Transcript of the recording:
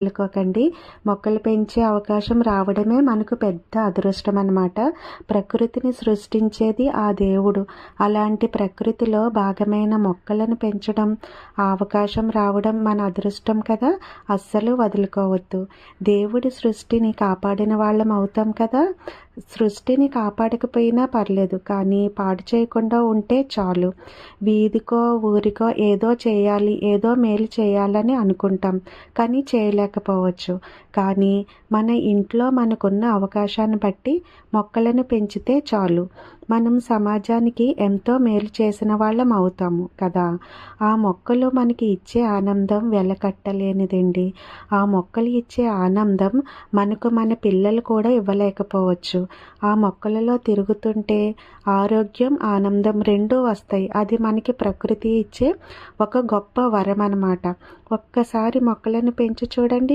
వదులుకోకండి. మొక్కలు పెంచే అవకాశం రావడమే మనకు పెద్ద అదృష్టం అన్నమాట. ప్రకృతిని సృష్టించేది ఆ దేవుడు. అలాంటి ప్రకృతిలో భాగమైన మొక్కలను పెంచడం, ఆ అవకాశం రావడం మన అదృష్టం కదా! అస్సలు వదులుకోవద్దు. దేవుడి సృష్టిని కాపాడిన వాళ్ళం అవుతాం కదా! సృష్టిని కాపాడకపోయినా పర్లేదు, కానీ పాడు చేయకుండా ఉంటే చాలు. వీధికో ఊరికో ఏదో చేయాలి, ఏదో మేలు చేయాలని అనుకుంటాం, కానీ చేయలేకపోవచ్చు. కానీ మన ఇంట్లో మనకున్న అవకాశాన్ని బట్టి మొక్కలను పెంచితే చాలు. మనం సమాజానికి ఎంతో మేలు చేసిన వాళ్ళం అవుతాము కదా! ఆ మొక్కలు మనకి ఇచ్చే ఆనందం వెలకట్టలేనిదండి. ఆ మొక్కలు ఇచ్చే ఆనందం మనకు మన పిల్లలు కూడా ఇవ్వలేకపోవచ్చు. ఆ మొక్కలలో తిరుగుతుంటే ఆరోగ్యం, ఆనందం రెండూ వస్తాయి. అది మనకి ప్రకృతి ఇచ్చే ఒక గొప్ప వరం అన్నమాట. ఒక్కసారి మొక్కలను పెంచి చూడండి.